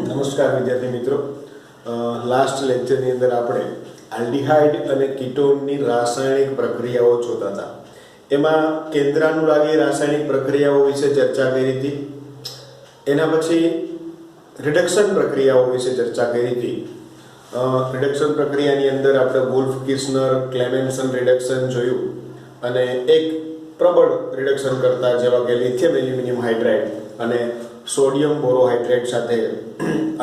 નમસ્કાર વિદ્યાર્થી મિત્રો, લાસ્ટ લેક્ચરની અંદર આપણે આલ્ડીહાઇડ અને કીટોનની રાસાયણિક પ્રક્રિયાઓ જોતા હતા. એમાં કેન્દ્રાનુરાગી રાસાયણિક પ્રક્રિયાઓ વિશે ચર્ચા કરી હતી. એના પછી રિડક્શન પ્રક્રિયાઓ વિશે ચર્ચા કરી હતી. રિડક્શન પ્રક્રિયાની અંદર આપણે વુલ્ફ કિર્ચનર ક્લેમેન્સન રિડક્શન જોયું અને એક પ્રબળ રિડક્શન કરતા જેવા કે લિથિયમ એલ્યુમિનિયમ હાઇડ્રાઇડ અને સોડિયમ બોરોહાઇડ્રેટ સાથે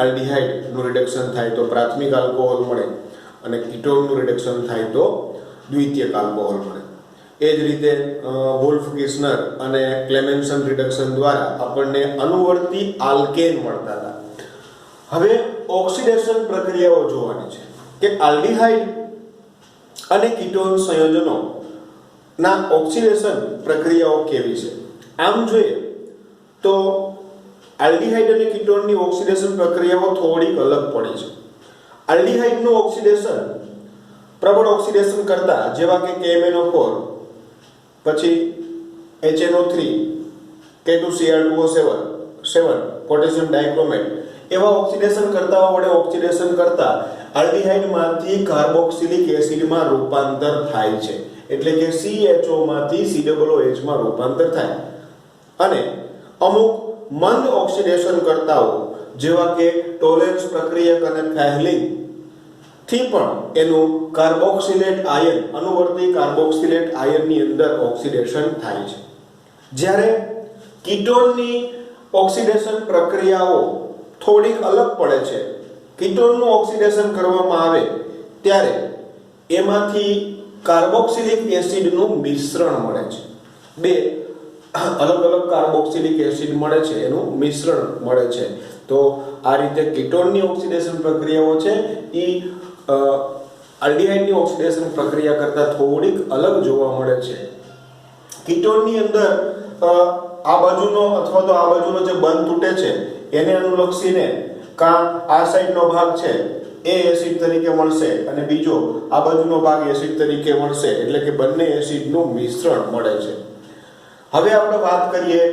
આલ્ડીહાઇડનું રિડક્શન થાય તો પ્રાથમિક આલ્કોહોલ મળે અને કીટોનનું રિડક્શન થાય તો દ્વિતીયક આલ્કોહોલ મળે. એ જ રીતે વુલ્ફ કિર્ચનર અને ક્લેમેન્સન રિડક્શન દ્વારા આપણને અનુવર્તી આલ્કેન મળતા હતા. હવે ઓક્સિડેશન પ્રક્રિયાઓ જોવાની છે કે આલ્ડીહાઇડ અને કીટોન સંયોજનો ના ઓક્સિડેશન પ્રક્રિયાઓ કેવી છે. આમ જોઈએ તો આલ્ડીહાઇડ અને કીટોનની ઓક્સિડેશન પ્રક્રિયાઓ થોડીક અલગ પડી છે. આલ્ડીહાઇડનું ઓક્સિડેશન પ્રબળ ઓક્સિડેશન કરતા જેવા કે KMnO4 પછી HNO3 K2Cr2O7 પોટેશિયમ ડાઇક્રોમેટ એવા ઓક્સિડેશન કરતાઓ વડે ઓક્સિડેશન કરતા આલ્ડીહાઇડમાંથી કાર્બોક્સિલિક એસિડમાં રૂપાંતર થાય છે. એટલે કે CHO માંથી COOH માં રૂપાંતર થાય અને અમુક મંદ ઓક્સિડેશન કરતાઓ જેવા કે ટોલેન્સ પ્રક્રિયક અને ફેહલિંગ થી પણ એનું કાર્બોક્સિલેટ આયન અનુવર્તી કાર્બોક્સિલેટ આયનની અંદર ઓક્સિડેશન થાય છે. જ્યારે કીટોનની ઓક્સિડેશન પ્રક્રિયાઓ થોડીક અલગ પડે છે. કીટોનનું ઓક્સિડેશન કરવામાં આવે ત્યારે એમાંથી કાર્બોક્સિલિક એસિડનું મિશ્રણ મળે છે. બે અલગ અલગ કાર્બોક્સિલિક એસિડ મળે છે, એનું મિશ્રણ મળે છે. તો આ રીતે કીટોનની ઓક્સિડેશન પ્રક્રિયાઓ છે એ આલ્ડીહાઇડની ઓક્સિડેશન પ્રક્રિયા કરતા થોડીક અલગ જોવા મળે છે. કીટોનની અંદર આ બાજુનો અથવા તો આ બાજુનો જે બંધ તૂટે છે એને અનુલક્ષીને કા આ સાઈડનો ભાગ છે એ એસિડ તરીકે મળશે અને બીજો આ બાજુનો ભાગ એસિડ તરીકે મળશે. એટલે કે બંને એસિડનું મિશ્રણ મળે છે. હવે આપણે વાત કરીએ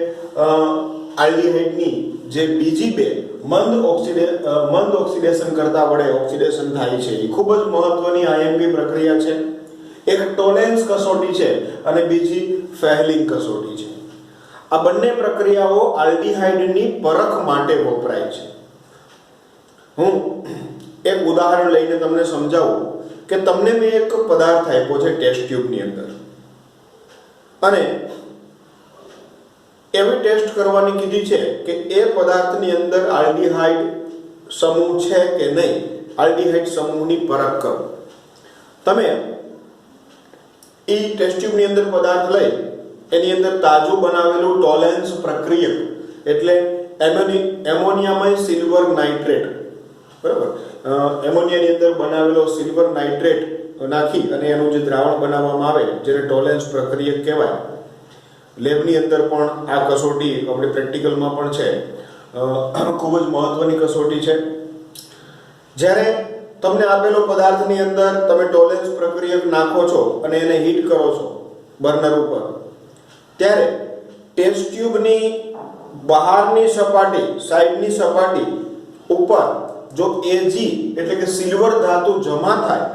આલ્ડીહાઇડની જે બીજી બે મંદ ઓક્સિડેશન કરતા વડે ઓક્સિડેશન થાય છે એ ખૂબ જ મહત્વની આયનબી પ્રક્રિયા છે. એક ટોલેન્સ કસોટી છે અને બીજી ફેહલિંગ કસોટી છે. આ બંને પ્રક્રિયાઓ આલ્ડીહાઇડની પરખ માટે વપરાય છે. હું એક ઉદાહરણ લઈને તમને સમજાવું કે તમને મેં એક પદાર્થ આપ્યો છે ટેસ્ટ ટ્યુબની અંદર અને એવી ટેસ્ટ કરવાની કીધી છે કે એ પદાર્થની અંદર આલ્ડીહાઇડ સમૂહ છે કે નહીં, આલ્ડીહાઇડ સમૂહની પરખ કરો. તમે એ ટેસ્ટ ટ્યુબની અંદર પદાર્થ લઈ એની અંદર તાજું બનાવેલું ટોલેન્સ પ્રક્રિયક એટલે એમોનિયામય સિલ્વર નાઇટ્રેટ, બરાબર, એમોનિયાની અંદર બનાવેલો સિલ્વર નાઇટ્રેટ નાખી અને એનું જે દ્રાવણ બનાવવામાં આવે જેને ટોલેન્સ પ્રક્રિયક કહેવાય. લેબની અંદર પણ આ કસોટી આપણે પ્રેક્ટિકલમાં પણ છે, ખૂબ જ મહત્વની કસોટી છે. જ્યારે તમને આપેલો પદાર્થની અંદર તમે ટોલેન્સ પ્રક્રિયક નાખો છો અને એને હીટ કરો છો બર્નર ઉપર, ત્યારે ટેસ્ટ ટ્યુબની બહારની સપાટી, સાઈડની સપાટી ઉપર જો Ag એટલે કે સિલ્વર ધાતુ જમા થાય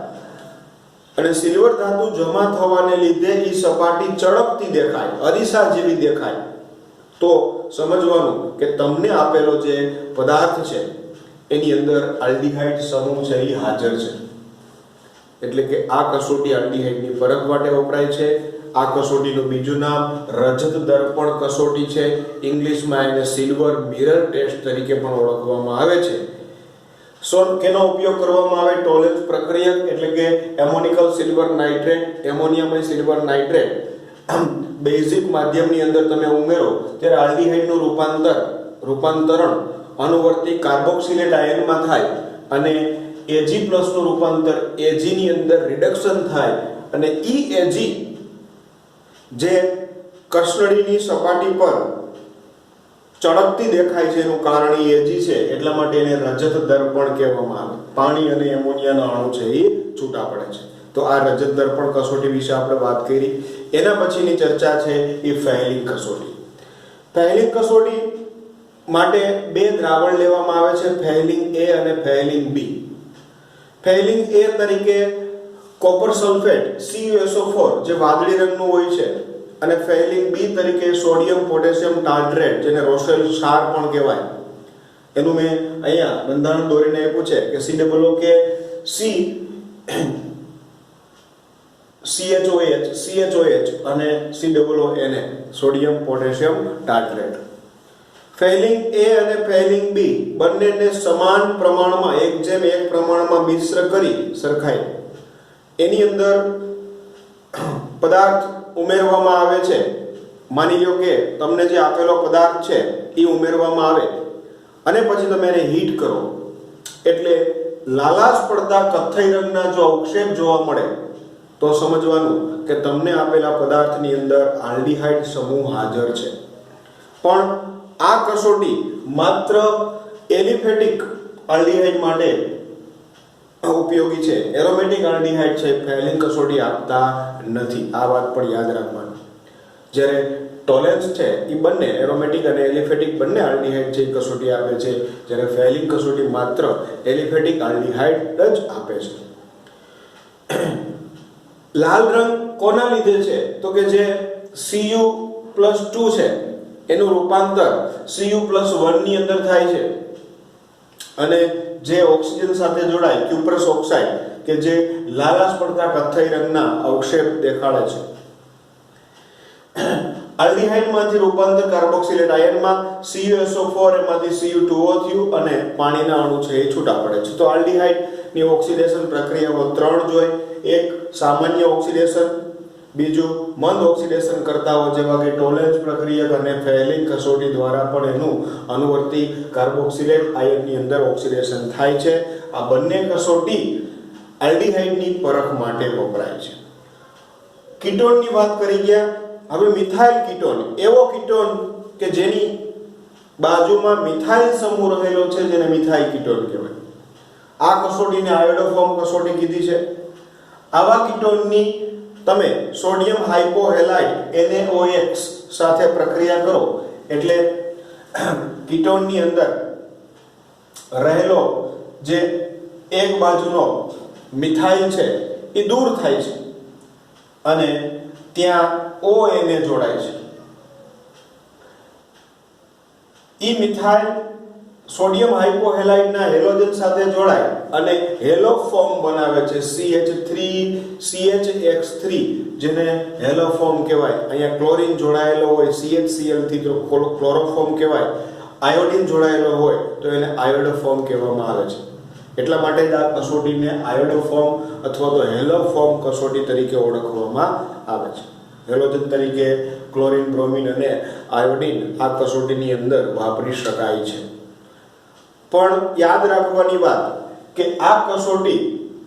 અને સિલ્વર ધાતુ જમા થવાને લીધે એ સપાટી ચળકતી દેખાય, અરીસા જેવી દેખાય, તો સમજવાનું કે તમને આપેલો જે પદાર્થ છે એની અંદર આલ્ડીહાઇડ સમૂહ છે એ હાજર છે. એટલે કે આ કસોટી આલ્ડીહાઇડની પરખ માટે વપરાય છે. આ કસોટીનું બીજું નામ રજત દર્પણ કસોટી છે. ઇંગ્લિશમાં એને સિલ્વર મિરર ટેસ્ટ તરીકે પણ ઓળખવામાં આવે છે. કેનો ઉપયોગ કરવામાં આવે? ટોલેન્સ પ્રક્રિયક એટલે કે એમોનિકલ સિલ્વર નાઇટ્રેટ, એમોનિયામય સિલ્વર નાઇટ્રેટ બેઝિક માધ્યમની અંદર તમે ઉમેરો ત્યારે આલ્ડીહાઇડનું રૂપાંતરણ અનુવર્તી કાર્બોક્સિલેટ આયનમાં થાય અને Ag+ નું રૂપાંતર Ag ની અંદર રિડક્શન થાય અને Ag જે કસનળીની સપાટી પર ચળકતી દેખાય છે એનું કારણ Ag છે, એટલા માટે એને રજત દર્પણ કહેવામાં આવે. પાણી અને એમોનિયાના અણુ છે એ છૂટા પડે છે. તો આ રજત દર્પણ કસોટી વિશે આપણે વાત કરી. એના પછીની ચર્ચા છે એ ફેહલિંગ કસોટી. ફેહલિંગ કસોટી માટે બે દ્રાવણ લેવામાં આવે છે, ફેલિંગ A અને ફેલિંગ B. ફેલિંગ A તરીકે કોપર સલ્ફેટ CuSO4 જે વાદળી રંગનું હોય છે, અને ફેલિંગ B તરીકે સોડિયમ પોટેશિયમ ટાર્ટ્રેટ જેને રોસેલ ક્ષાર પણ કહેવાય. એનું મેં અહીંયા બંધારણ દોરીને આપ્યું છે કે COOK CHOH અને COONA sodium potassium tartrate. Fehling A અને ફેલિંગ B બંનેને સમાન પ્રમાણમાં 1:1 પ્રમાણમાં મિશ્ર કરી સરખાઈ એની અંદર પદાર્થ ઉમેરવામાં આવે છે. માની લો કે તમને જે આપેલો પદાર્થ છે એ ઉમેરવામાં આવે અને પછી તમે એને હીટ કરો એટલે લાલાશ પડતા કથ્થઈ રંગના જો અવક્ષેપ જોવા મળે તો સમજવાનું કે તમને આપેલા પદાર્થની અંદર આલ્ડીહાઇડ સમૂહ હાજર છે. પણ આ કસોટી માત્ર એલિફેટિક આલ્ડીહાઇડ માટે ઉપયોગી છે. એરોમેટિક આલ્ડીહાઇડ છે ફેલિંગ કસોટી આપતા નથી. આ વાત પણ યાદ રાખવાની. જ્યારે ટોલેન્સ છે એ બંને એરોમેટિક અને એલિફેટિક બંને આલ્ડીહાઇડ છે કસોટી આપે છે, જ્યારે ફેલિંગ કસોટી માત્ર એલિફેટિક આલ્ડીહાઇડ જ આપે છે. લાલ રંગ કોના લીધે છે? તો કે જે Cu+2 છે એનું રૂપાંતર Cu+1 ની અંદર થાય છે, અને જે ઓક્સિજન સાથે જોડાય ક્યુપ્રસ ઓક્સાઇડ કે જે લાલાશ પડતા કથ્થઈ રંગના અવક્ષેપ દેખાડે છે. આલ્ડીહાઇડમાંથી રૂપાંતર કાર્બોક્સિલેટ આયનમાં CuSO4 એમાંથી Cu2O થયું અને પાણીના અણુ છે એ છૂટા પડે છે. તો આલ્ડીહાઇડની ઓક્સિડેશન પ્રક્રિયાઓ 3 જોઈ. એક સામાન્ય ઓક્સિડેશન, બીજું મંદ ઓક્સિડેશન કરતા હોય જેવા કે ટોલેન્સ પ્રક્રિયક અને ફેલિંગ કસોટી દ્વારા પણ એનું અનુવર્તી કાર્બોક્સિલેટ આયનની અંદર ઓક્સિડેશન થાય છે. આ બંને કસોટી આલ્ડીહાઇડની પરખ માટે વપરાય છે. કીટોનની વાત કરી ગયા. હવે મિથાઇલ કીટોન, એવો કીટોન કે જેની બાજુમાં મિથાઇલ સમૂહ રહેલો છે જેને મિથાઇલ કીટોન કહેવાય. આ કસોટીને આયોડોફોર્મ કસોટી કીધી છે. આવા કીટોનની તમે સોડિયમ હાઇપોહેલાઇડ NaOH સાથે પ્રક્રિયા કરો એટલે કીટોનની અંદર રહેલો જે એક બાજુનો મિથાઇલ છે એ દૂર થાય છે અને ત્યાં ONA જોડાય છે. ઈ મિથાઇલ સોડિયમ હાઇપોહેલાઇડના હેલોજન સાથે જોડાય અને હેલોફોર્મ બનાવે છે CH3CHX3 જેને હેલોફોર્મ કહેવાય. અહીંયા ક્લોરીન જોડાયેલો હોય CHCl થી તો ક્લોરોફોર્મ કહેવાય. આયોડિન જોડાયેલો હોય તો એને આયોડોફોર્મ કહેવામાં આવે છે. એટલા માટે જ આ કસોટીને આયોડોફોર્મ અથવા તો હેલોફોર્મ કસોટી તરીકે ઓળખવામાં આવે છે. હેલોજન તરીકે ક્લોરીન, બ્રોમિન અને આયોડિન આ કસોટીની અંદર વાપરી શકાય છે. પણ યાદ રાખવાની વાત કે આ કસોટી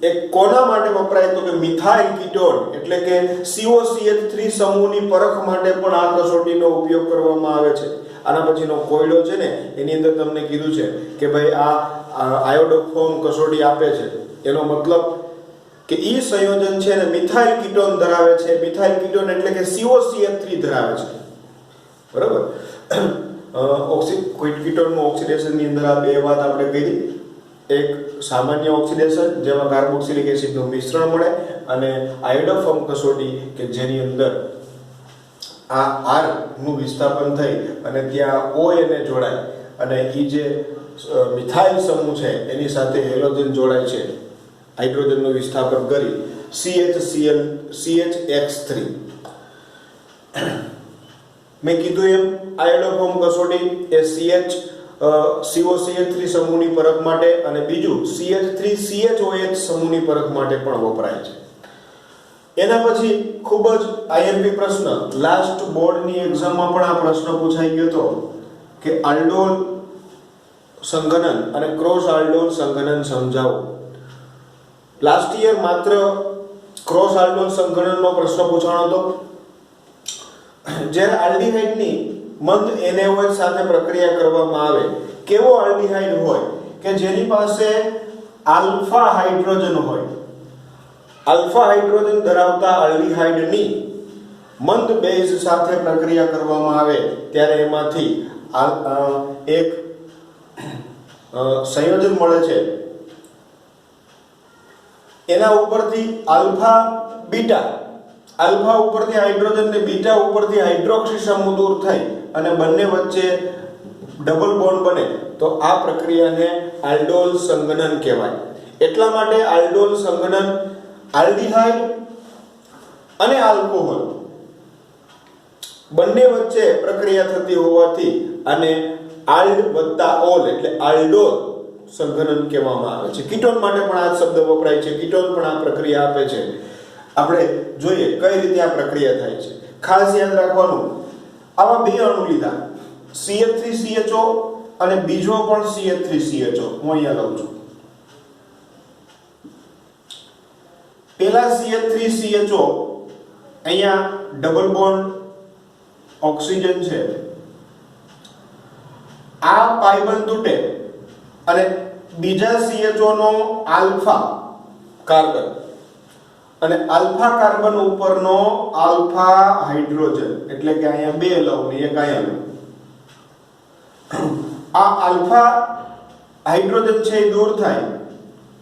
એક કોના માટે વપરાય તો કે મિથાઇલ કીટોન એટલે કે COCH3 સમૂહની પરખ માટે પણ આ કસોટીનો ઉપયોગ કરવામાં આવે છે. આના પછીનો કોયડો છે ને એની અંદર તમને કીધું છે કે ભાઈ આ આયોડોફોર્મ કસોટી આપે છે એનો મતલબ કે ઈ સંયોજન છે ને મિથાઇલ કીટોન ધરાવે છે. મિથાઇલ કીટોન એટલે કે COCH3 ધરાવે છે. બરાબર. કીટોનનું ઓક્સિડેશનની અંદર આ બે વાત આપણે કરી. એક સામાન્ય ઓક્સિડેશન જેમાં કાર્બોક્સિલિક એસિડનું મિશ્રણ મળે અને આયોડોફોર્મ કસોટી કે જેની અંદર આ R નું વિસ્થાપન થઈ અને ત્યાં ONA જોડાય અને ઈ જે મિથાઇલ સમૂહ છે એની સાથે હેલોજન જોડાય છે, હાઇડ્રોજનનું વિસ્થાપન કરી CHX3. મેં કીધું એમ આયોડોફોર્મ કસોટી એ COCH3 સમૂહની પરખ માટે અને બીજું CH3CHOH સમૂહની પરખ માટે પણ વપરાય છે. એના પછી ખૂબ જ IMP પ્રશ્ન, લાસ્ટ બોર્ડની એક્ઝામમાં પણ આ પ્રશ્ન પૂછાઈ ગયો હતો કે આલ્ડોલ સંઘનન અને ક્રોસ આલ્ડોલ સંઘનન સમજાવો. લાસ્ટ યર માત્ર ક્રોસ આલ્ડોલ સંઘનનનો પ્રશ્ન પૂછાણો હતો. જ્યારે આલ્ડીહાઇડની મંદ NaOH સાથે પ્રક્રિયા કરવામાં આવે, કેવો આલ્ડીહાઇડ હોય કે જેની પાસે આલ્ફા હાઇડ્રોજન હોય. આલ્ફા હાઇડ્રોજન ધરાવતા આલ્ડીહાઇડની મંદ બેઝ સાથે પ્રક્રિયા કરવામાં આવે ત્યારે એમાંથી એક સંયોજન મળે છે, એના ઉપરથી આલ્ફા બીટા, આલ્ફા ઉપરથી હાઇડ્રોજન ને બીટા ઉપરથી હાઇડ્રોક્સી સમૂહ દૂર થઈ અને બંને વચ્ચે ડબલ બોન્ડ બને તો આ પ્રક્રિયાને આલ્ડોલ સંઘનન કહેવાય. એટલા માટે આલ્ડોલ સંઘનન આલ્ડીહાઇડ અને આલ્કોહોલ બંને વચ્ચે પ્રક્રિયા થતી હોવાથી અને આલ્ડ વત્તા ઓલ એટલે આલ્ડોલ સંઘનન કહેવામાં આવે છે. કીટોન માટે પણ આ શબ્દ વપરાય છે. કીટોન પણ આ પ્રક્રિયા આપે છે. આપણે જોઈએ કઈ રીતે આ પ્રક્રિયા થાય છે. ખાસ યાદ રાખવાનું, આવા બે અણુ લીધા, CH3CHO અને બીજો પણ CH3CHO. હું અહીંયા લઉં છું. પેલા CH3CHO અહીંયા ડબલ બોન્ડ ઓક્સિજન છે, આ પાઈ બંધ તૂટે અને બીજા CHO નો આલ્ફા કાર્બન અને આલ્ફા કાર્બન ઉપરનો આલ્ફા હાઇડ્રોજન એટલે કે અહીંયા બે લઉં ને એક અહીંયા લઉં. આ આલ્ફા હાઇડ્રોજન છે એ દૂર થાય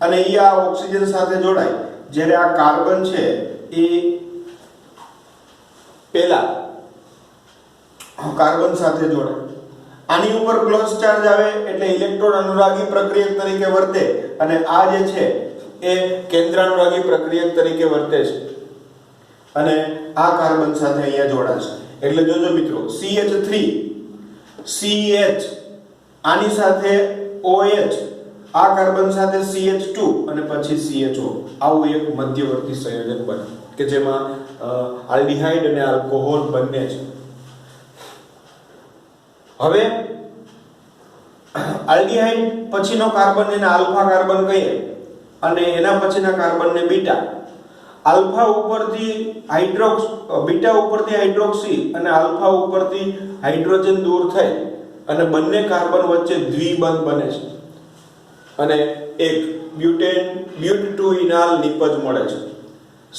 અને એ આ ઓક્સિજન સાથે જોડાય. જ્યારે આ કાર્બન છે એ પેલા કાર્બન સાથે જોડાય, આની ઉપર પ્લસ ચાર્જ આવે એટલે ઇલેક્ટ્રોન અનુરાગી પ્રક્રિયક તરીકે વર્તે અને આ જે છે એ કેન્દ્રાનુરાગી પ્રક્રિયક તરીકે વર્તે છે અને આ કાર્બન સાથે અહીંયા જોડાશે. એટલે જોજો મિત્રો, CH3 CH આની સાથે OH, આ કાર્બન સાથે CH2 અને પછી CHO, આવું એક મધ્યવર્તી સંયોજન બને કે જેમાં આલ્ડીહાઇડ અને આલ્કોહોલ બંને છે. હવે આલ્ડીહાઇડ પછીનો કાર્બન એને આલ્ફા કાર્બન કહીએ અને એના પછીના કાર્બનને બીટા. આલ્ફા ઉપરથી બીટા ઉપરથી હાઇડ્રોક્સી અને આલ્ફા ઉપરથી હાઇડ્રોજન દૂર થઈ અને બંને કાર્બન વચ્ચે દ્વિબંધ બને છે અને એક બ્યુટ2 ઇનાલ નિપજ મળે છે.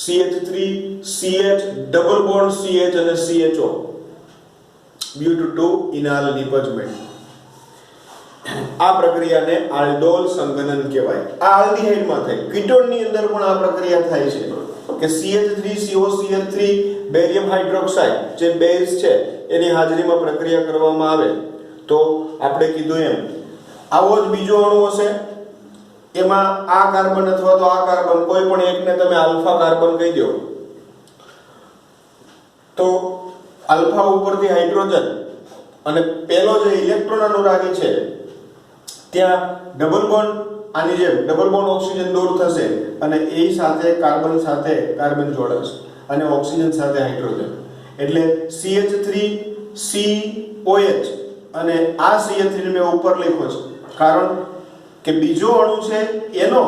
CH3 CH double bond CH અને CHO બ્યુટ2 ઇનાલ નિપજ મળે. આ પ્રક્રિયાને આલ્ડોલ સંઘનન કહેવાય. આ આલ્ડીહાઇડમાં થાય. કીટોનની અંદર પણ આ પ્રક્રિયા થાય છે કે CH3COCH3 બેરિયમ હાઇડ્રોક્સાઇડ જે બેઝ છે એની હાજરીમાં પ્રક્રિયા કરવામાં આવે તો આપણે કીધું એમ આવો જ બીજો અણુ હશે, એમાં આ કાર્બન અથવા તો આ કાર્બન કોઈ પણ એકને તમે આલ્ફા કાર્બન કહી દો તો આલ્ફા ઉપરથી હાઇડ્રોજન અને પેલો જે ઇલેક્ટ્રોન અનુરાગી છે ત્યાં ડબલ બોન્ડ, આની જેમ ડબલ બોન્ડ ઓક્સિજન દૂર થશે અને એ સાથે કાર્બન જોડાશે અને ઓક્સિજન સાથે હાઇડ્રોજન એટલે CH3COH અને આ CH3 મેં ઉપર લખ્યો છે કારણ કે બીજો અણુ છે એનો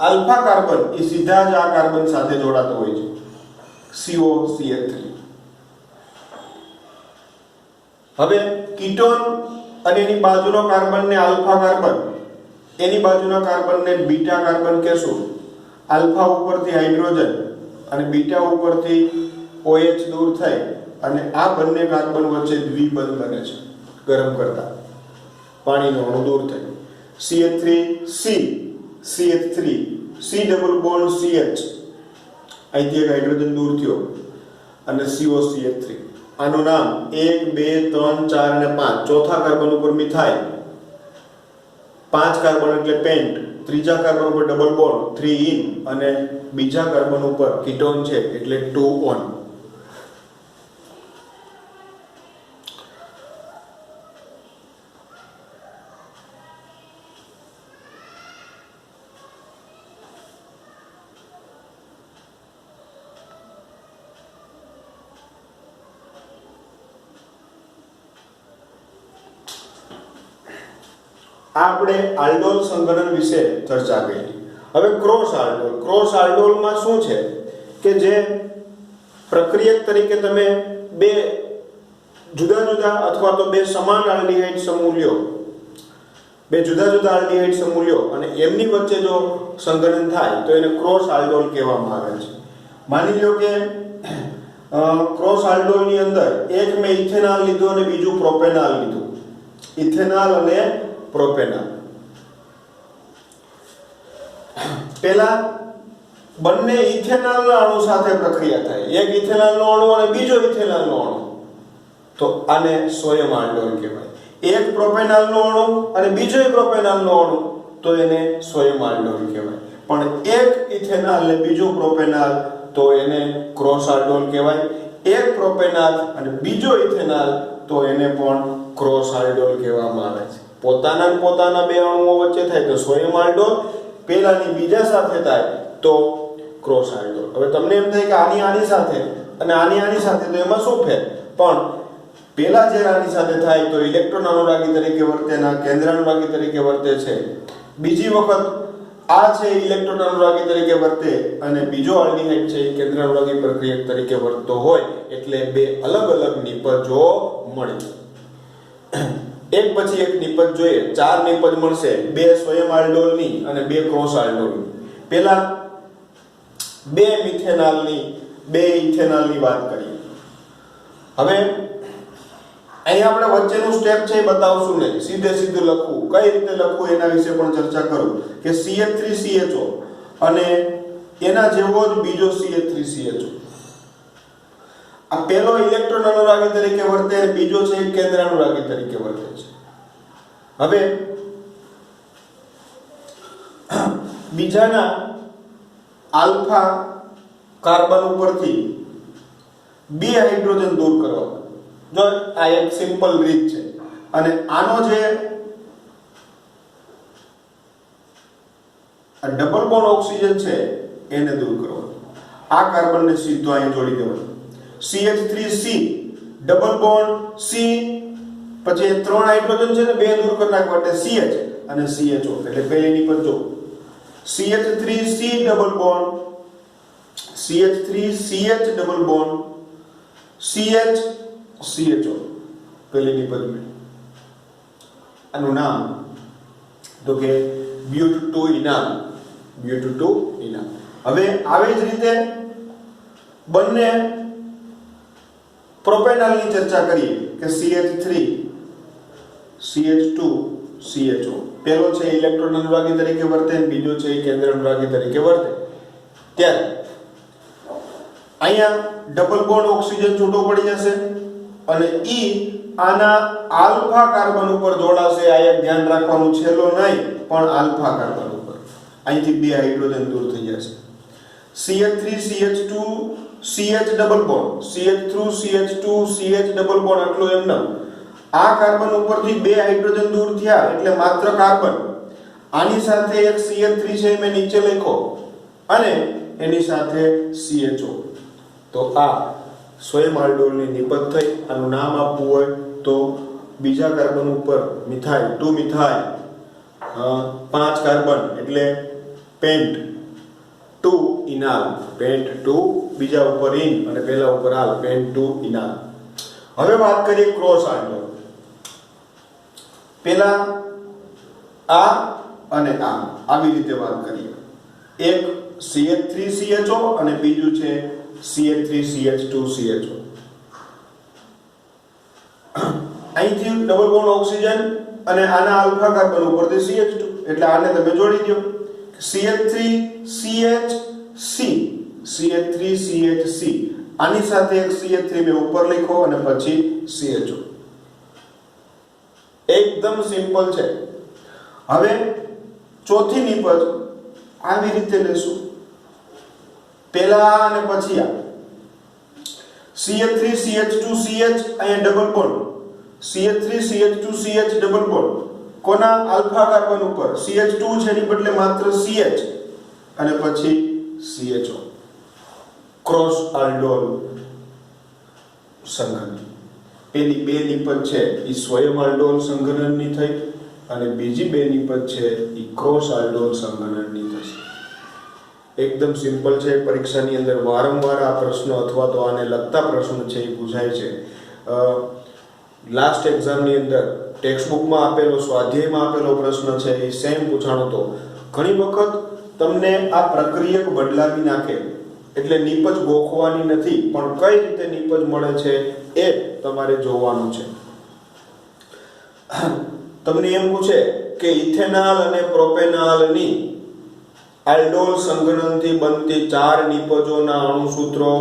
આલ્ફા કાર્બન એ સીધા જ આ કાર્બન સાથે જોડાતો હોય છે, COCH3. હવે કીટોન અને એની બાજુનો કાર્બનને આલ્ફા કાર્બન, એની બાજુના કાર્બનને બીટા કાર્બન કહેશું. આલ્ફા ઉપરથી હાઇડ્રોજન અને બીટા ઉપરથી OH દૂર થાય અને આ બંને કાર્બન વચ્ચે દ્વિબંધ બને છે ગરમ કરતા, પાણીનો અણુ દૂર થાય. CH3 C double bond CH, અહીંથી એક હાઇડ્રોજન દૂર થયો અને COCH3. આનું નામ 1 2 3 4 અને 5, ચોથા કાર્બન ઉપર મિથાઇલ, 5 કાર્બન એટલે પેન્ટ, ત્રીજા કાર્બન ઉપર ડબલ બોન્ડ 3 ઇન અને બીજા કાર્બન ઉપર કીટોન છે એટલે 2 ઓન. આપણે આલ્ડોલ સંઘનન વિશે ચર્ચા કરી. હવે ક્રોસ આલ્ડોલમાં શું છે કે જે પ્રક્રિયક તરીકે તમે બે જુદા જુદા અથવા તો બે સમાન આલ્ડીહાઇડ સમૂહ લ્યો, બે જુદા જુદા આલ્ડીહાઇડ સમૂહ લ્યો અને એમની વચ્ચે જો સંઘનન થાય તો એને ક્રોસ આલ્ડોલ કહેવામાં આવે છે. માની લો કે ક્રોસ આલ્ડોલની અંદર એક મેં ઇથેનોલ લીધું અને બીજું પ્રોપેનોલ લીધું ઇથેનોલ અને પ્રોપેનોલ. પહેલા બંને ઇથેનોલના અણુ સાથે પ્રક્રિયા થાય, એક ઇથેનોલનો અણુ અને બીજો ઇથેનોલનો અણુ, તો આને સ્વયં આલ્ડોલ કહેવાય. એક પ્રોપેનોલનો અણુ અને બીજો પ્રોપેનોલનો અણુ, તો એને સ્વયં આલ્ડોલ કહેવાય. પણ એક ઇથેનોલ અને બીજો પ્રોપેનોલ, તો એને ક્રોસ આલ્ડોલ કહેવાય. એક પ્રોપેનોલ અને બીજો ઇથેનોલ, તો એને પણ ક્રોસ આલ્ડોલ કહેવામાં આવે છે. પોતાના બે અણુઓ વચ્ચે થાય તો સ્વયં આલ્ડોલ, પેલાની બીજા સાથે થાય તો ક્રોસ આલ્ડોલ. હવે તમને એમ થાય કે આની સાથે અને આની સાથે, તો એમાં શું ફેર? પણ પેલા જે આની સાથે થાય તો ઇલેક્ટ્રોન અનુરાગી તરીકે વર્તે, ના કેન્દ્ર અનુરાગી તરીકે વર્તે છે. બીજી વખત આ છે ઇલેક્ટ્રોન અનુરાગી તરીકે વર્તે અને બીજો આલ્ડીહાઇડ છે કેન્દ્ર અનુરાગી પ્રક્રિયક તરીકે વર્તતો હોય, એટલે બે અલગ અલગ નિપજો મળે. એક પછી એક નિપજ જોઈએ. 4 નિપજ મળશે, બે સ્વયં આલ્ડોલની અને બે ક્રોસ આલ્ડોલની. પહેલા બે મિથેનોલની, બે ઇથેનોલની વાત કરીએ. હવે અહીં આપણે વચ્ચેનું સ્ટેપ છે એ બતાવશું નહીં, સીધું લખવું. કઈ રીતે લખવું એના વિશે પણ ચર્ચા કરું કે CH3CHO અને એના જેવો જ બીજો CH3CHO. આ પહેલો ઇલેક્ટ્રોન અનુરાગી તરીકે વર્તે, બીજો છે કેન્દ્ર અનુરાગી તરીકે વર્તે છે. હવે બીજાના આલ્ફા કાર્બન ઉપરથી બે હાઇડ્રોજન દૂર કરવા. જો આ એક સિમ્પલ રીત છે. અને આનો જે આ ડબલ બોન્ડ ઓક્સિજન છે એને દૂર કરવાનો. આ કાર્બનને સીધો અહીં જોડી દેવાનો. CH3C ડબલ બોન્ડ C, પછી 3 હાઇડ્રોજન છે ને બે દૂર કરી નાખવા માટે CH અને CHO. એટલે પહેલીની પર જો CH3C double bond, CH3CH double bond, CHCHO પહેલીની પર. આનું નામ તો કે બ્યુટ2 ઇનાલ. હવે આવી જ રીતે બંને પ્રોપેનોલની ચર્ચા કરીએ કે CH3 CH2 CHO. પહેલો છે ઇલેક્ટ્રોન અનુરાગી તરીકે વર્તે, બીજો છે કેન્દ્ર અનુરાગી તરીકે વર્તે. ત્યારે અહીંયા ડબલ બોન્ડ ઓક્સિજન છૂટો પડી જશે અને ઈ આના આલ્ફા કાર્બન ઉપર જોડાશે. આ એક ધ્યાન રાખવાનું, છેલ્લો નહીં પણ આલ્ફા કાર્બન ઉપર. અહીંથી બે હાઇડ્રોજન દૂર થઈ જશે. CH3 CH2 CH double bond, CH3 CH2 CH double bond, આટલું એમને આ કાર્બન ઉપરથી બે હાઇડ્રોજન દૂર થયા એટલે માત્ર કાર્બન. આની સાથે એક CH3 છે મેં નીચે લખ્યો અને એની સાથે CHO. તો આ સ્વયં આલ્ડોલની નિપજ થઈ. આનું નામ આપવું હોય તો બીજા કાર્બન ઉપર મિથાઇલ 2 મિથાઇલ 5 કાર્બન એટલે પેન્ટ 2 ઇનાલ, પેન્ટ 2 બીજા ઉપર ઇન અને પહેલા ઉપર આલ, પેન્ટ 2 ઇનાલ. હવે વાત કરીએ ક્રોસ આલ્ડોલ. પહેલા આ અને આ આવી રીતે વાત કરીએ. એક CH3CHO અને બીજું છે CH3CH2CHO. અહીંથી ડબલ બોન્ડ ઓક્સિજન અને આના આલ્ફા કાર્બન ઉપરથી CH2 એટલે આને તમે જોડી દો. CH3CHC, CH3CHC. આની સાથે એક CH3 મેં ઉપર લખ્યો અને પછી CHO. એકદમ સિમ્પલ છે. હવે ચોથી નિપજ આવી રીતે લેશું. પહેલા અને પછી આ CH3CH2CH અહીંયા double bond, CH3CH2CH double bond કોના આલ્ફા કાર્બન ઉપર, CH2 છે એની બદલે માત્ર CH અને પછી CHO. Cross aldol સંઘનન. પેલી બે નિપજ છે એ સ્વયં આલ્ડોલ સંઘનનની થઈ અને બીજી બે નિપજ છે એ ક્રોસ આલ્ડોલ સંઘનનની થશે. એકદમ સિમ્પલ છે. પરીક્ષાની અંદર વારંવાર આ પ્રશ્નો અથવા તો આને લગતા પ્રશ્નો છે એ પૂછાય છે. લાસ્ટ એક્ઝામની અંદર ટેક્સ્ટ બુકમાં આપેલો, સ્વાધ્યાયમાં આપેલો પ્રશ્ન છે એ સેમ પૂછાણો હતો. ઘણી વખત તમને આ પ્રક્રિયક બદલાવી નાખે એટલે નિપજ ગોખવાની નથી, પણ કઈ રીતે નિપજ મળે છે એ તમારે જોવાનું છે. તમને એમ પૂછે કે ઇથેનોલ અને પ્રોપેનોલની આલ્ડોલ સંઘનનથી બનતી 4 નિપજોના અણુસૂત્રો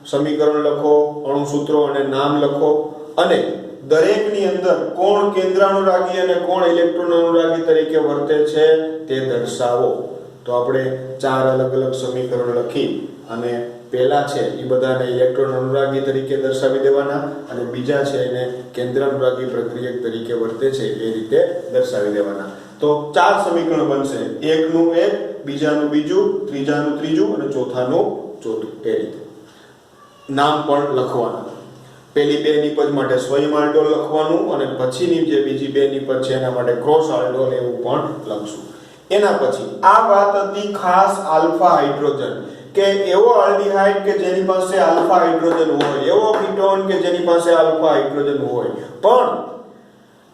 સમીકરણ લખો, અણુસૂત્રો અને નામ લખો, અને દરેકની અંદર કોણ કેન્દ્રાનુરાગી અને કોણ ઇલેક્ટ્રોન અનુરાગી તરીકે વર્તે છે તે દર્શાવો. તો આપણે 4 અલગ અલગ સમીકરણ લખી અને પહેલા છે એ બધાને ઇલેક્ટ્રોન અનુરાગી તરીકે દર્શાવી દેવાના અને બીજા છે એને કેન્દ્રાનુરાગી પ્રક્રિયક તરીકે વર્તે છે એ રીતે દર્શાવી દેવાના. તો 4 સમીકરણ બનશે, એકનું એક, બીજાનું બીજું, ત્રીજાનું ત્રીજું અને ચોથાનું ચોથું. એ રીતે નામ પણ લખવાના. પહેલી 2 નિપજ માટે સ્વયં આલ્ડોલ લખવાનું અને પછીની જે બીજી 2 નિપજ છે એના માટે ક્રોસ આલ્ડોલ એવું પણ લખશું. એના પછી આ વાત હતી ખાસ આલ્ફા હાઇડ્રોજન, કે એવો આલ્ડીહાઇડ કે જેની પાસે આલ્ફા હાઇડ્રોજન હોય, એવો કીટોન કે જેની પાસે આલ્ફા હાઇડ્રોજન હોય. પણ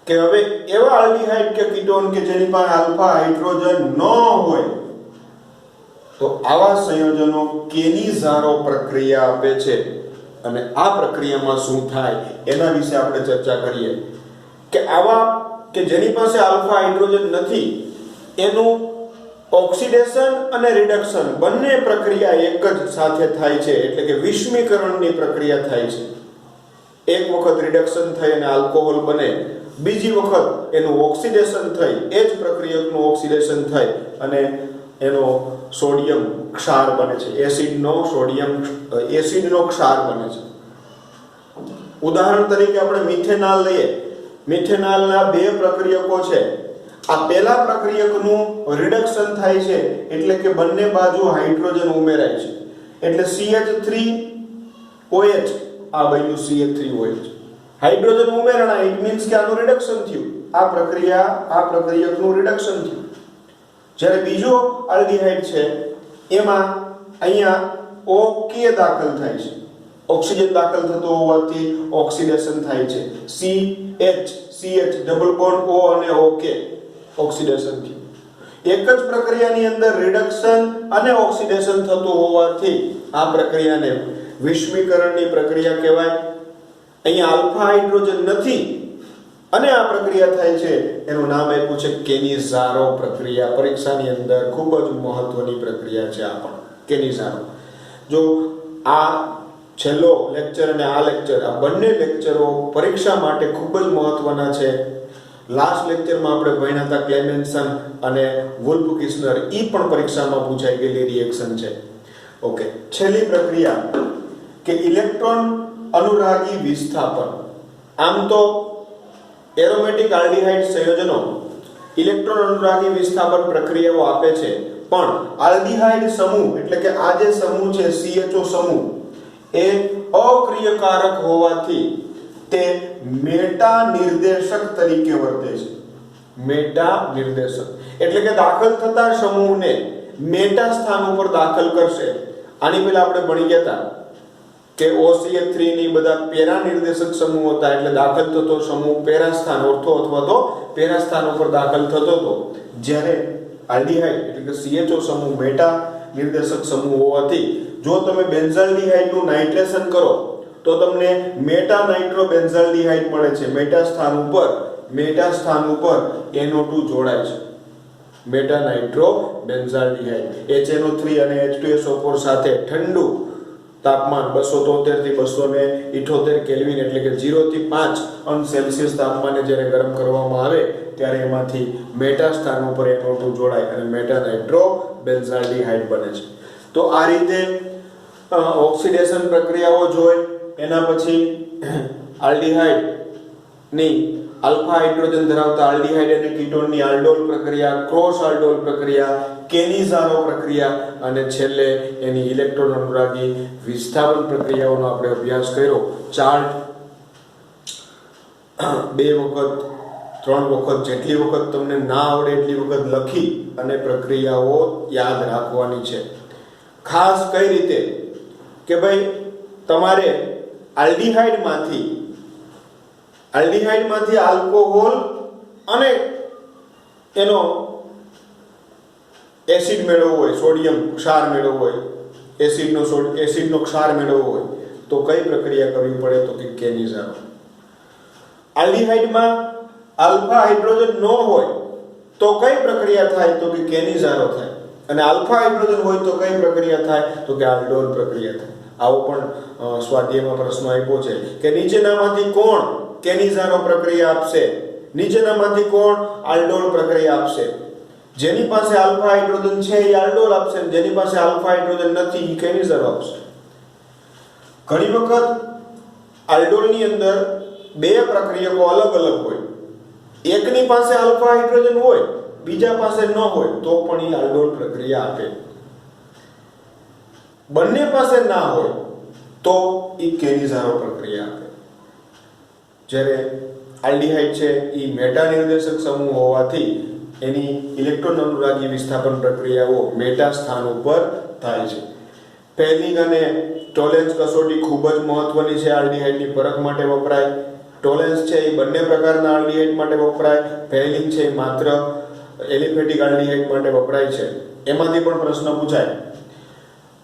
કે હવે એવા આલ્ડીહાઇડ કે કીટોન કે જેની પાસે આલ્ફા હાઇડ્રોજન ન હોય, તો આવા સંયોજનો કેનિઝારો પ્રક્રિયા આપે છે. અને આ પ્રક્રિયામાં શું થાય એના વિશે આપણે ચર્ચા કરીએ. કે આવા કે જેની પાસે આલ્ફા હાઇડ્રોજન નથી એનું ઓક્સિડેશન અને રિડક્શન બંને પ્રક્રિયા એક જ સાથે થાય છે, એટલે કે વિષમીકરણની પ્રક્રિયા થાય છે. એક વખત રિડક્શન થઈ અને આલ્કોહોલ બને, બીજી વખત એનું ઓક્સિડેશન થઈ, એ જ પ્રક્રિયકનું ઓક્સિડેશન થઈ અને એનો સોડિયમ ક્ષાર બને છે, એસિડનો ક્ષાર બને છે. ઉદાહરણ તરીકે આપણે મિથેનોલ લઈએ. મિથેનોલના 2 પ્રક્રિયકો છે. આ પહેલા પ્રક્રિયકનું રિડક્શન થાય છે એટલે કે બંને બાજુ હાઇડ્રોજન ઉમેરાય છે, એટલે CH3OH આ બન્યું CH3OH. હાઇડ્રોજન ઉમેરણા, ઇટ મીન્સ કે આનું રિડક્શન થયું. આ પ્રક્રિયકનું રિડક્શન થયું. જ્યારે બીજો આલ્ડીહાઇડ છે એમાં અહીંયા OK દાખલ થાય છે, ઓક્સિજન દાખલ થતો હોવાથી ઓક્સિડેશન થાય છે. CH ડબલ બોન્ડ O અને OK ઓક્સિડેશન થયું. એક જ પ્રક્રિયાની અંદર રિડક્શન અને ઓક્સિડેશન થતું હોવાથી આ પ્રક્રિયાને વિષમીકરણની પ્રક્રિયા કહેવાય. અહીંયા આલ્ફા હાઇડ્રોજન નથી અને આ પ્રક્રિયા થાય છે, એનું નામ આપ્યું છે કેનિઝારો પ્રક્રિયા. પરીક્ષાની અંદર ખૂબ જ મહત્વની પ્રક્રિયા છે આ પણ કેનિઝારો. જો આ છેલ્લો લેક્ચર અને આ લેક્ચર, આ બંને લેક્ચરો પરીક્ષા માટે ખૂબ જ મહત્વના છે. લાસ્ટ લેક્ચરમાં આપણે ભણ્યા હતા ક્લેમેન્સન અને વુલ્ફ કિસ્નર, ઈ પણ પરીક્ષામાં પૂછાઈ ગયેલી રિએક્શન છે. ઓકે, છેલ્લી પ્રક્રિયા કે ઇલેક્ટ્રોન અનુરાગી વિસ્થાપન. આમ તો એરોમેટિક આલ્ડીહાઇડ સંયોજનો ઇલેક્ટ્રોન અનુરાગી વિસ્થાપન પ્રક્રિયાઓ આપે છે, પણ આલ્ડીહાઇડ સમૂહ એટલે કે આ જે સમૂહ છે CHO સમૂહ એ અક્રિયકારક હોવાથી તે મેટા નિર્દેશક તરીકે વર્તે છે. મેટા નિર્દેશક એટલે કે દાખલ થતા સમૂહને મેટા સ્થાન ઉપર દાખલ કરશે. આની પહેલા આપણે ભણી ગયા હતા કે OCH3 ની બધા પેરા નિર્દેશક સમૂહ હતા, એટલે દાખલ થતો સમૂહ પેરા સ્થાન ઓર્થો અથવા તો પેરા સ્થાન ઉપર દાખલ થતો હતો. જ્યારે આલ્ડીહાઇડ એટલે કે CHO સમૂહ મેટા નિર્દેશક સમૂહ હોવાથી જો તમે બેન્ઝાલ્ડીહાઇડનું નાઇટ્રેશન કરો તો તમને મેટા નાઇટ્રો બેન્ઝાલ્ડીહાઇડ મળે છે. મેટા સ્થાન ઉપર NO2 જોડાય છે. મેટા નાઇટ્રો બેન્ઝાલ્ડીહાઇડ HNO3 અને H2SO4 સાથે ઠંડુ તાપમાન 273 થી 278 કેલ્વિન એટલે કે 0 થી 5 અંશ સેલ્સિયસ તાપમાને જ્યારે ગરમ કરવામાં આવે ત્યારે એમાંથી મેટા સ્થાન ઉપર NO2 જોડાય અને મેટા નાઇટ્રો બેન્ઝાલ્ડીહાઇડ બને છે. તો આ રીતે ઓક્સિડેશન પ્રક્રિયાઓ જોઈ. એના પછી આલ્ડીહાઇડ ની આલ્ફા હાઇડ્રોજન ધરાવતા આલ્ડીહાઇડ અને કીટોનની આલ્ડોલ પ્રક્રિયા, ક્રોસ આલ્ડોલ પ્રક્રિયા, કેનિઝારો પ્રક્રિયા અને છેલ્લે એની ઇલેક્ટ્રોન અનુરાગી વિસ્થાપન પ્રક્રિયાઓનો આપણે અભ્યાસ કર્યો. ચાર્ટ 2 વખત 3 વખત જેટલી વખત તમને ના આવડે એટલી વખત લખી અને પ્રક્રિયાઓ યાદ રાખવાની છે. ખાસ કઈ રીતે કે ભાઈ તમારે આલ્ડીહાઇડમાંથી આલ્કોહોલ અને એનો એસિડ મેળવવો હોય, સોડિયમ ક્ષાર મેળવવો હોય, એસિડનો ક્ષાર મેળવવો હોય તો કઈ પ્રક્રિયા કરવી પડે? તો કે કેનિઝારો. આલ્ડીહાઇડમાં આલ્ફા હાઇડ્રોજન ન હોય તો કઈ પ્રક્રિયા થાય? તો કે કેનિઝારો થાય. અને આલ્ફા હાઇડ્રોજન હોય તો કઈ પ્રક્રિયા થાય? તો કે આલ્ડોલ પ્રક્રિયા થાય. આવો પણ સ્વાધ્યાયમાં પ્રશ્ન આપ્યો છે કે નીચેનામાંથી કોણ કેનિઝારો પ્રક્રિયા આપશે? નીચેનામાંથી કોણ આલ્ડોલ પ્રક્રિયા આપશે? જેની પાસે આલ્ફા હાઇડ્રોજન છે એ આલ્ડોલ આપશે, જેની પાસે આલ્ફા હાઇડ્રોજન નથી એ કેનિઝારો આપશે. ઘણી વખત આલ્ડોલની અંદર બે પ્રક્રિયકો અલગ અલગ હોય. એકની પાસે આલ્ફા હાઇડ્રોજન હોય, બીજા પાસે ન હોય તો પણ એ આલ્ડોલ પ્રક્રિયા આપે. બંને પાસે ના હોય તો એ કેનિઝારો પ્રક્રિયા આપે. જ્યારે આલ્ડીહાઇડ છે એ મેટા નિર્દેશક સમૂહ હોવાથી એની ઇલેક્ટ્રોન અનુરાગી વિસ્થાપન પ્રક્રિયાઓ મેટા સ્થાન ઉપર થાય છે. ફેલિંગ અને ટોલેન્સ કસોટી ખૂબ જ મહત્વની છે. આલ્ડીહાઇડની પરખ માટે વપરાય. ટોલેન્સ છે એ બંને પ્રકારના આલ્ડીહાઇડ માટે વપરાય. ફેલિંગ છે એ માત્ર એલિફેટિક આલ્ડીહાઇડ માટે વપરાય છે. એમાંથી પણ પ્રશ્ન પૂછાય.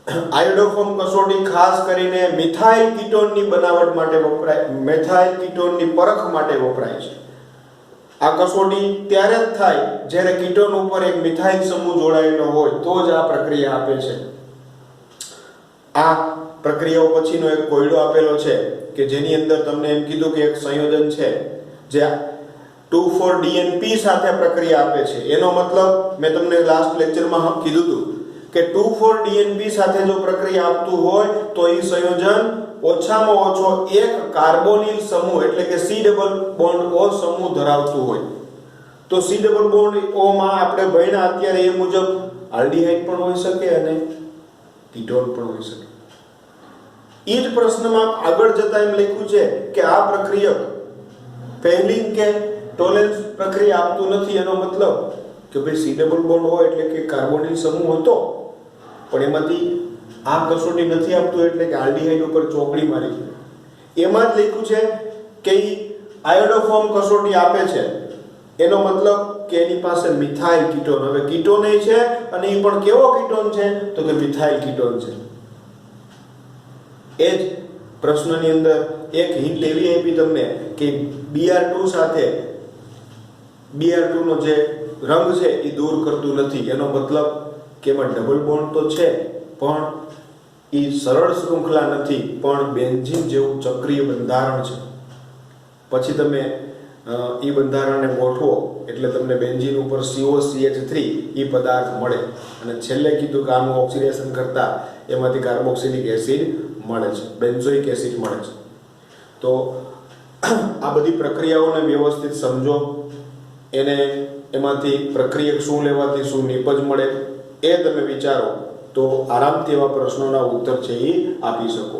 આયોડોફોર્મ કસોટી ખાસ કરીને મિથાઇલ કીટોનની બનાવટ માટે વપરાય, મિથાઇલ કીટોનની પરખ માટે વપરાય છે. આ કસોટી ત્યારે જ થાય જ્યારે કીટોન ઉપર એક મિથાઇલ સમૂહ જોડાયેલો હોય તો જ આ પ્રક્રિયા આપે છે. આ પ્રક્રિયાઓ પછીનો એક કોયડો આપેલો છે કે જેની અંદર તમને એમ કીધું કે એક સંયોજન છે જે 2,4-DNP સાથે પ્રક્રિયા આપે છે. એનો મતલબ મેં તમને લાસ્ટ લેક્ચરમાં કીધું હતું કે 2,4-DNP સાથે જો પ્રક્રિયા આપતું હોય તો એ સંયોજન ઓછામાં ઓછો એક કાર્બોનિલ સમૂહ એટલે કે C ડબલ બોન્ડ O સમૂહ ધરાવતું હોય. તો C ડબલ બોન્ડ O માં આપણે ભણ્યા અત્યારે એ મુજબ આલ્ડીહાઇડ પણ હોઈ શકે અને કીટોન પણ હોઈ શકે. એ જ પ્રશ્નમાં આગળ જતા એમ લખ્યું છે કે આ પ્રક્રિયક ફેલિંગ કે ટોલેન્સ પ્રક્રિયા આપતું નથી. એનો મતલબ કે ભાઈ C ડબલ બોન્ડ હોય એટલે કે કાર્બોનિલ સમૂહ હતો પણ એમાંથી આ કસોટી નથી આપતું એટલે કે આલ્ડીહાઇડ ઉપર ચોકડી મારી છે. એમાં જ લખ્યું છે કે આયોડોફોર્મ કસોટી આપે છે. એનો મતલબ કે એની પાસે મિથાઇલ કીટોન, હવે કીટોન છે અને એ પણ કેવો કીટોન છે તો કે મિથાઇલ કીટોન છે. એ જ પ્રશ્નની અંદર એક હિન્ટ એવી આપી તમને કે Br2 સાથે Br2 નો જે રંગ છે એ દૂર કરતું નથી. એનો મતલબ કે એમાં ડબલ બોન્ડ તો છે પણ એ સરળ શૃંખલા નથી, પણ બેન્ઝીન જેવું ચક્રીય બંધારણ છે. પછી તમે એ બંધારણને ગોઠવો એટલે તમને બેન્ઝીન ઉપર COCH3 એ પદાર્થ મળે અને છેલ્લે કીધું કે આનું ઓક્સિડેશન કરતા એમાંથી કાર્બોક્સિલિક એસિડ મળે છે, બેન્ઝોઇક એસિડ મળે છે. તો આ બધી પ્રક્રિયાઓને વ્યવસ્થિત સમજો, એને એમાંથી પ્રક્રિયક શું લેવાથી શું નિપજ મળે એ તમે વિચારો તો આરામથી એવા પ્રશ્નોના ઉત્તર છે એ આપી શકો.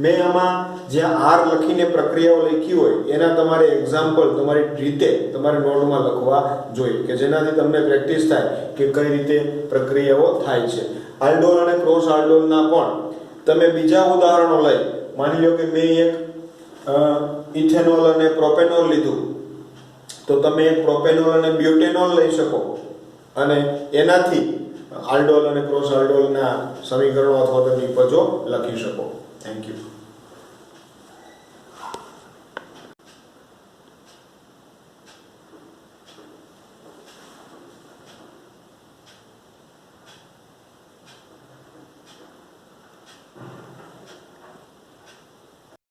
મેં આમાં જ્યાં R લખીને પ્રક્રિયાઓ લખી હોય એના તમારે એક્ઝામ્પલ તમારી રીતે તમારે નોટમાં લખવા જોઈએ કે જેનાથી તમને પ્રેક્ટિસ થાય કે કઈ રીતે પ્રક્રિયાઓ થાય છે. આલ્ડોલ અને ક્રોસ આલ્ડોલના પણ તમે બીજા ઉદાહરણો લઈ, માની લો કે મેં એક ઇથેનોલ અને પ્રોપેનોલ લીધું તો તમે એક પ્રોપેનોલ અને બ્યુટેનોલ લઈ શકો અને એનાથી આલ્ડોલ અને ક્રોસ આલ્ડોલના સમીકરણો અથવા તો નિપજો લખી શકો. Thank you.